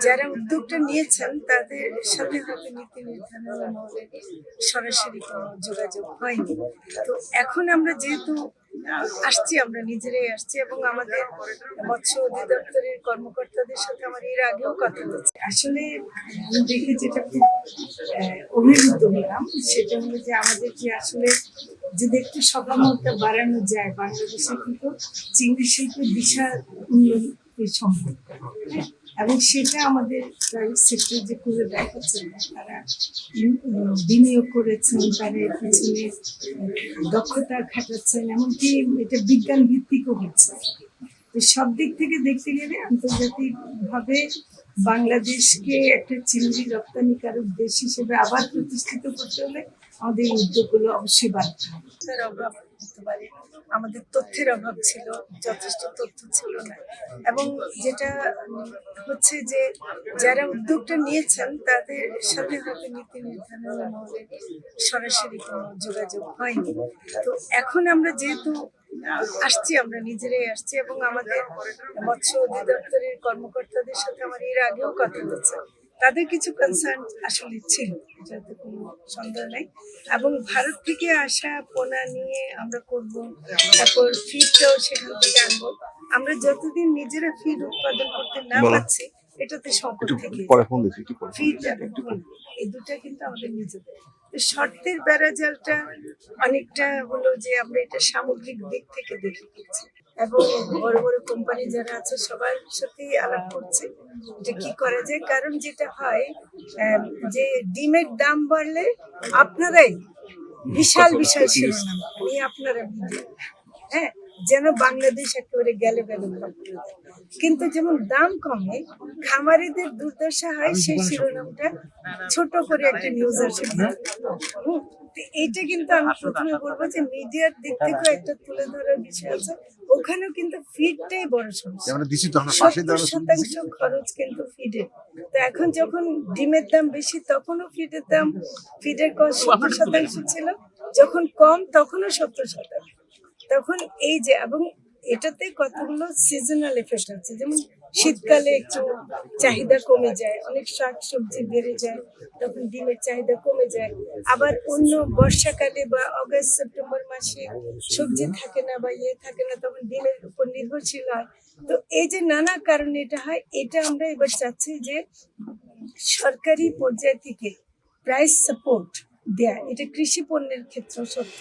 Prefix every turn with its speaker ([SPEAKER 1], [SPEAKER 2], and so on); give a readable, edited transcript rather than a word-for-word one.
[SPEAKER 1] যারা উদ্যোগটা নিয়েছেন তাদের সাথে হয়তো নীতি নির্ধারণের মহলে সরাসরি কোনো যোগাযোগ হয়নি। তো এখন আমরা যেহেতু আসছি, আমরা নিজেরাই আসছি এবং আমাদের মৎস্য অধিদপ্তরের কর্মকর্তাদের সাথে আমার এর আগেও কথা হচ্ছে। আসলে আমি দেখে যেটা খুব অভিভূত হলাম সেটা হলো যে আমাদের যে আসলে যদি একটু সক্ষমতা বাড়ানো যায়, বাংলাদেশে কিন্তু চিংড়ি শিল্পের বিশাল উন্নতি সম্ভব এবং সেটা আমাদের প্রাইভেট সেক্টর যে করে দেখাচ্ছেন, তারা বিনিয়োগ করেছেন, তারা এর পিছনে দক্ষতা খাটাচ্ছেন, এমনকি এটা বিজ্ঞান ভিত্তিকও হচ্ছে। তো সব দিক থেকে দেখতে গেলে আন্তর্জাতিকভাবে বাংলাদেশকে একটা চিংড়ি রপ্তানিকারক দেশ হিসেবে আবার প্রতিষ্ঠিত করতে হলে আমাদের উদ্যোগগুলো অবশ্যই বাড়তে হবে। তার অভাব হতে পারে, আমাদের তথ্যের অভাব ছিল, যথেষ্ট তথ্য ছিল না, এবং যেটা হচ্ছে যে যারা উদ্যোগটা নিয়েছেন তাদের সাথে হয়তো নীতি নির্ধারণের মহলে সরাসরি কোনো যোগাযোগ হয়নি। তো এখন আমরা যেহেতু আসছি, আমরা নিজেরাই আসছি এবং আমাদের মৎস্য অধিদপ্তরের কর্মকর্তাদের সাথে আমার এর আগেও কথা হচ্ছে। তাদের কিছু কনসার্ন আসলে ছিল, যাতে কোনো সন্দেহ নেই, এবং ভারত থেকে আসা পোনা নিয়ে আমরা করব, তারপর ফিডটাও সেখান থেকে আনবো। আমরা যতদিন নিজেরা ফিড উৎপাদন করতে না পারছি, এটাতে সংকট থেকে ফিড এই দুটা কিন্তু আমাদের নিজেদের। শর্তের বেড়াজালটা অনেকটা হলো যে আমরা এটা সামগ্রিক দিক থেকে দেখে দিচ্ছি এবং বড় বড় কোম্পানি যারা আছে সবার সাথেই আলাপ করছে যে কি করা যায়। কারণ যেটা হয় যে ডিমের দাম বাড়লে আপনারাই বিশাল বিশাল শিরোনাম নিয়ে আপনারা হ্যাঁ যেন বাংলাদেশ একেবারে গেলে গেলে, কিন্তু যেমন দাম কমে খামারিদের দুর্দশা হয়, সেই শিরোনামটা ছোট করে একটা নিউজ আসে। এইটা কিন্তু আমি প্রথমে বলবো যে মিডিয়ার দিক থেকে একটা তুলে ধরার বিষয় আছে, ওখানেও কিন্তু ফিডটাই বড় সমস্যা। 70% খরচ কিন্তু ফিডে। তো এখন যখন ডিমের দাম বেশি তখনও ফিডের কস্ট 70% ছিল, যখন কম তখনও 70%। তখন এই যে, এবং এটাতে কতগুলো সিজনাল এফেক্ট আছে, যেমন শীতকালে একটু চাহিদা কমে যায়, অনেক শাকসবজি বেড়ে যায়, তখন ডিমের চাহিদা কমে যায়। আবার অন্য বর্ষাকালে বা অগাস্ট সেপ্টেম্বর মাসে সবজি থাকে না বা থাকে না, তখন ডিমের উপর নির্ভরশীল হয়। তো এই যে নানা কারণে এটা হয়, এটা আমরা এবার চাচ্ছি যে সরকারি পর্যায় থেকে প্রাইস সাপোর্ট দেয়া, এটা কৃষি পণ্যের ক্ষেত্রে সত্য।